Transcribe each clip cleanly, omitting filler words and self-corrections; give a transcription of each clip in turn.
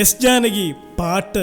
S Janaki പാട്ട്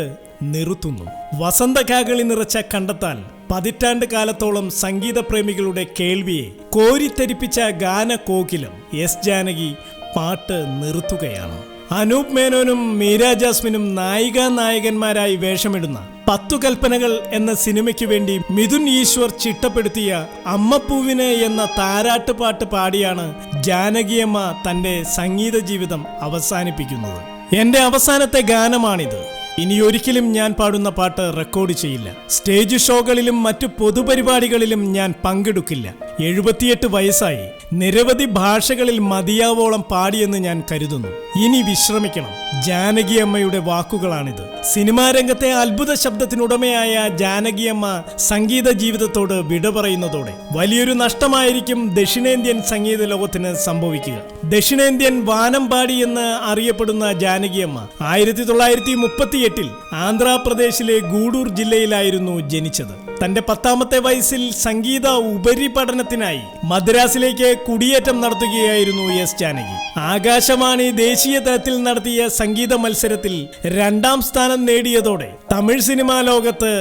നിർത്തുന്നു. വസന്തകാകളി നിറച്ച കണ്ടെത്താൽ പതിറ്റാണ്ട് കാലത്തോളം സംഗീതപ്രേമികളുടെ കേൾവിയെ കോരിത്തരിപ്പിച്ച ഗാനകോകിലം എസ് ജാനകി പാട്ട് നിർത്തുകയാണ്. അനൂപ് മേനോനും മീര ജാസ്മിനും നായികനായകന്മാരായി വേഷമിടുന്ന 10 കൽപ്പനകൾ എന്ന സിനിമയ്ക്ക് വേണ്ടി മിഥുൻ ഈശ്വർ ചിട്ടപ്പെടുത്തിയ അമ്മപ്പൂവിന് എന്ന താരാട്ടുപാട്ട് പാടിയാണ് ജാനകിയമ്മ തന്റെ സംഗീത ജീവിതം അവസാനിപ്പിക്കുന്നത്. എന്റെ അവസാനത്തെ ഗാനമാണിത്. ഇനിയൊരിക്കലും ഞാൻ പാടുന്ന പാട്ട് റെക്കോർഡ് ചെയ്യില്ല. സ്റ്റേജ് ഷോകളിലും മറ്റു പൊതുപരിപാടികളിലും ഞാൻ പങ്കെടുക്കില്ല. 78 വയസ്സായി. നിരവധി ഭാഷകളിൽ മതിയാവോളം പാടിയെന്ന് ഞാൻ കരുതുന്നു. ഇനി വിശ്രമിക്കണം. ജാനകിയമ്മയുടെ വാക്കുകളാണിത്. സിനിമാ രംഗത്തെ അത്ഭുത ശബ്ദത്തിനുടമയായ ജാനകിയമ്മ സംഗീത ജീവിതത്തോട് വിട പറയുന്നതോടെ വലിയൊരു നഷ്ടമായിരിക്കും ദക്ഷിണേന്ത്യൻ സംഗീത ലോകത്തിന് സംഭവിക്കുക. ദക്ഷിണേന്ത്യൻ വാനമ്പാടി എന്ന് അറിയപ്പെടുന്ന ജാനകിയമ്മ 1938 ആന്ധ്രാപ്രദേശിലെ ഗൂഡൂർ ജില്ലയിലായിരുന്നു ജനിച്ചത്. തന്റെ 10ാമത്തെ വയസ്സിൽ സംഗീത ഉപരിപഠനത്തിനായി മദ്രാസിലേക്ക് കുടിയേറ്റം നടത്തുകയായിരുന്നു എസ് ജാനകി. ആകാശവാണി ദേശീയ തലത്തിൽ നടത്തിയ സംഗീത മത്സരത്തിൽ 2ാം സ്ഥാനം നേടിയതോടെ തമിഴ് സിനിമാ ലോകത്ത്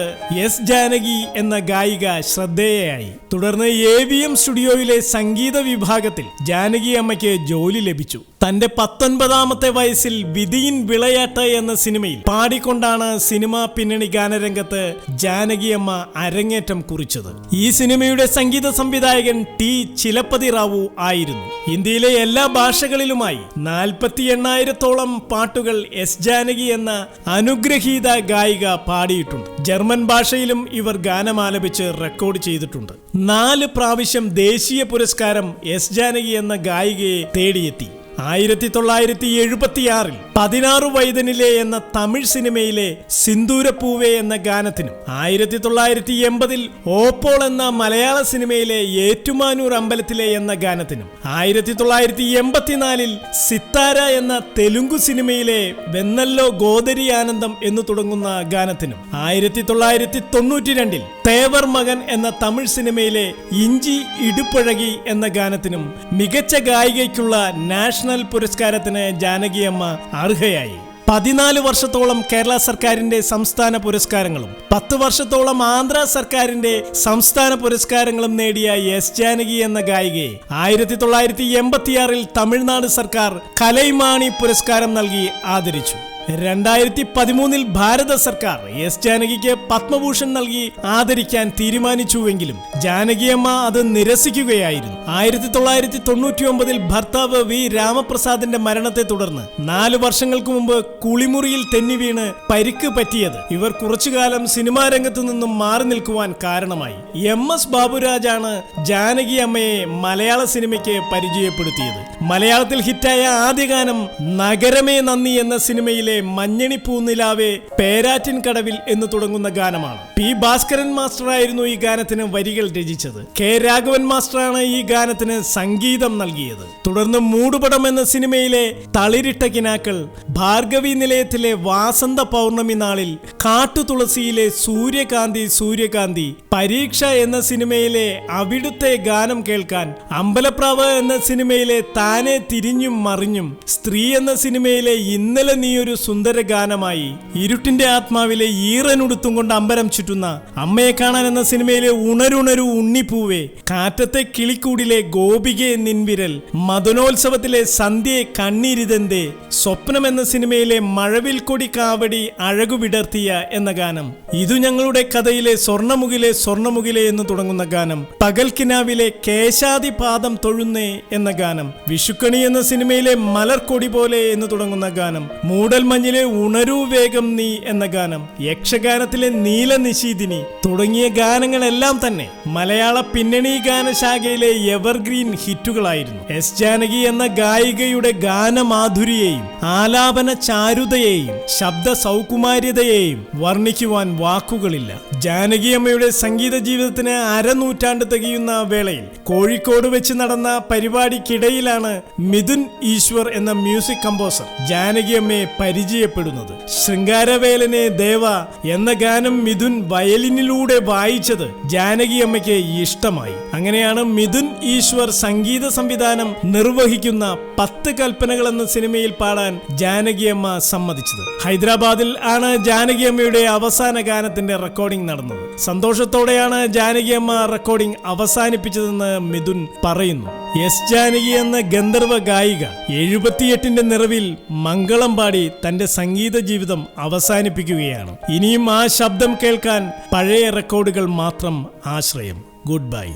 എസ് ജാനകി എന്ന ഗായിക ശ്രദ്ധേയയായി. തുടർന്ന് AVM സ്റ്റുഡിയോയിലെ സംഗീത വിഭാഗത്തിൽ ജാനകി അമ്മയ്ക്ക് ജോലി ലഭിച്ചു. തന്റെ 19ാമത്തെ വയസ്സിൽ വിധിയിൻ വിളയാട്ട് എന്ന സിനിമയിൽ പാടിക്കൊണ്ടാണ് സിനിമാ പിന്നണി ഗാനരംഗത്ത് ജാനകിയമ്മ അരങ്ങേറ്റം കുറിച്ചത്. ഈ സിനിമയുടെ സംഗീത സംവിധായകൻ ടി ചിലപ്പതി റാവു ആയിരുന്നു. ഇന്ത്യയിലെ എല്ലാ ഭാഷകളിലുമായി 48,000-ഓളം പാട്ടുകൾ എസ് ജാനകി എന്ന അനുഗ്രഹീത ഗായിക പാടിയിട്ടുണ്ട്. ജർമ്മൻ ഭാഷയിലും ഇവർ ഗാനമാലപിച്ച് റെക്കോർഡ് ചെയ്തിട്ടുണ്ട്. 4 പ്രാവശ്യം ദേശീയ പുരസ്കാരം എസ് ജാനകി എന്ന ഗായികയെ തേടിയെത്തി. 1976 16 വയതിനിലെ എന്ന തമിഴ് സിനിമയിലെ സിന്ദൂരപ്പൂവേ എന്ന ഗാനത്തിനും 1980 ഓപ്പോൾ എന്ന മലയാള സിനിമയിലെ ഏറ്റുമാനൂർ അമ്പലത്തിലെ എന്ന ഗാനത്തിനും 1984 സിത്താര എന്ന തെലുങ്കു സിനിമയിലെ വെന്നല്ലോ ഗോദരി ആനന്ദം എന്ന് തുടങ്ങുന്ന ഗാനത്തിനും 1992 തേവർ മകൻ എന്ന തമിഴ് സിനിമയിലെ ഇഞ്ചി ഇടുപ്പഴകി എന്ന ഗാനത്തിനും മികച്ച ഗായികയ്ക്കുള്ള നാഷണൽ പുരസ്കാരത്തിന് ജാനകിയമ്മ അർഹയായി. 14 വർഷത്തോളം കേരള സർക്കാരിന്റെ സംസ്ഥാന പുരസ്കാരങ്ങളും 10 വർഷത്തോളം ആന്ധ്ര സർക്കാരിന്റെ സംസ്ഥാന പുരസ്കാരങ്ങളും നേടിയ എസ് ജാനകി എന്ന ഗായികയെ 1986 തമിഴ്നാട് സർക്കാർ കലൈമാണി പുരസ്കാരം നൽകി ആദരിച്ചു. 2013 ഭാരത സർക്കാർ എസ് ജാനകിക്ക് പത്മഭൂഷൺ നൽകി ആദരിക്കാൻ തീരുമാനിച്ചുവെങ്കിലും ജാനകിയമ്മ അത് നിരസിക്കുകയായിരുന്നു. 1999 ഭർത്താവ് വി രാമപ്രസാദിന്റെ മരണത്തെ തുടർന്ന് 4 വർഷങ്ങൾക്ക് മുമ്പ് കുളിമുറിയിൽ തെന്നി വീണ് പരിക്ക് പറ്റിയത് ഇവർ കുറച്ചുകാലം സിനിമാ രംഗത്തു നിന്നും മാറി നിൽക്കുവാൻ കാരണമായി. MS ബാബുരാജാണ് ജാനകിയമ്മയെ മലയാള സിനിമയ്ക്ക് പരിചയപ്പെടുത്തിയത്. മലയാളത്തിൽ ഹിറ്റായ ആദ്യ ഗാനം നഗരമേ നന്ദി എന്ന സിനിമയിലെ മഞ്ഞണി പൂനിലാവേ പേരാറ്റിൻ കടവിൽ എന്ന് തുടങ്ങുന്ന ഗാനമാണ്. പി ഭാസ്കരൻ മാസ്റ്ററായിരുന്നു ഈ ഗാനത്തിന് വരികൾ രചിച്ചത്. കെ രാഘവൻ മാസ്റ്ററാണ് ഈ ഗാനത്തിന് സംഗീതം നൽകിയത്. തുടർന്ന് മൂടുപടം എന്ന സിനിമയിലെ തളിരിട്ട കിനാക്കൾ, ഭാർഗവി നിലയത്തിലെ വാസന്ത പൗർണമി നാളിൽ, കാട്ടുതുളസിയിലെ സൂര്യകാന്തി സൂര്യകാന്തി, പരീക്ഷ എന്ന സിനിമയിലെ അവിടുത്തെ ഗാനം കേൾക്കാൻ, അമ്പലപ്രാവ് എന്ന സിനിമയിലെ താനെ തിരിഞ്ഞും മറിഞ്ഞും, സ്ത്രീ എന്ന സിനിമയിലെ ഇന്നലെ നീയൊരു സുന്ദര ഗാനമായി, ഇരുട്ടിന്റെ ആത്മാവിലെ ഈറനുടുത്തും കൊണ്ട് അമ്പരം ചുറ്റുന്ന അമ്മയെ കാണാൻ എന്ന സിനിമയിലെ ഉണരുണരു ഉണ്ണിപ്പൂവേ, കാറ്റത്തെ കിളിക്കൂടിലെ ഗോപികെ നിൻവിരൽ, മദനോത്സവത്തിലെ സന്ധ്യയെ കണ്ണീരിതെന്തേ, സ്വപ്നം എന്ന സിനിമയിലെ മഴവിൽ കൊടി കാവടി അഴകു വിടർത്തിയ എന്ന ഗാനം, ഇതു ഞങ്ങളുടെ കഥയിലെ സ്വർണ്ണമുകിലെ സ്വർണ്ണമുകിലെ എന്ന് തുടങ്ങുന്ന ഗാനം, പകൽക്കിനാവിലെ കേശാദി പാദം തൊഴുന്നേ എന്ന ഗാനം, വിഷുക്കണി എന്ന സിനിമയിലെ മലർക്കൊടി പോലെ എന്ന് തുടങ്ങുന്ന ഗാനം, മൂടൽ മഞ്ഞിലെ ഉണരൂ വേഗം നീ എന്ന ഗാനം, യക്ഷഗാനത്തിലെ നീല നിശീതിനി തുടങ്ങിയ ഗാനങ്ങളെല്ലാം തന്നെ മലയാള പിന്നണി ഗാനശാഖയിലെ എവർഗ്രീൻ ഹിറ്റുകളായിരുന്നു. എസ് ജാനകി എന്ന ഗായികയുടെ ഗാനമാധുരിയെയും ആലാപന ചാരുതയെയും ശബ്ദ സൗകുമാര്യതയെയും വർണ്ണിക്കുവാൻ വാക്കുകളില്ല. ജാനകിയമ്മയുടെ സംഗീത ജീവിതത്തിന് 1/2 നൂറ്റാണ്ട് തികയുന്ന വേളയിൽ കോഴിക്കോട് വെച്ച് നടന്ന പരിപാടിക്കിടയിലാണ് വെച്ചാണ് മിഥുൻ ഈശ്വർ എന്ന മ്യൂസിക് കമ്പോസർ ജാനകി അമ്മയെ പരിചയപ്പെടുന്നത്. ശൃംഗാരവേലനെ ദേവ എന്ന ഗാനം മിഥുൻ വയലിനിലൂടെ വായിച്ചത് ജാനകി അമ്മയ്ക്ക് ഇഷ്ടമായി. അങ്ങനെയാണ് മിഥുൻ ഈശ്വർ സംഗീത സംവിധാനം നിർവഹിക്കുന്ന 10 കൽപ്പനകൾ എന്ന സിനിമയിൽ പാടാൻ ജാനകി അമ്മ സമ്മതിച്ചത്. ഹൈദരാബാദിൽ ആണ് ജാനകി അമ്മയുടെ അവസാന ഗാനത്തിന്റെ റെക്കോർഡിംഗ് നടന്നത്. സന്തോഷത്തോടെയാണ് ജാനകി അമ്മ റെക്കോർഡിംഗ് അവസാനിപ്പിച്ചതെന്ന് മിഥുൻ പറയുന്നു. എസ് ജാനകി എന്ന ഗന്ധർവ ഗായിക 78ന്റെ നിറവിൽ മംഗളം പാടി തന്റെ സംഗീത ജീവിതം അവസാനിപ്പിക്കുകയാണ്. ഇനിയും ആ ശബ്ദം കേൾക്കാൻ പഴയ റെക്കോർഡുകൾ മാത്രം ആശ്രയം. Good bye.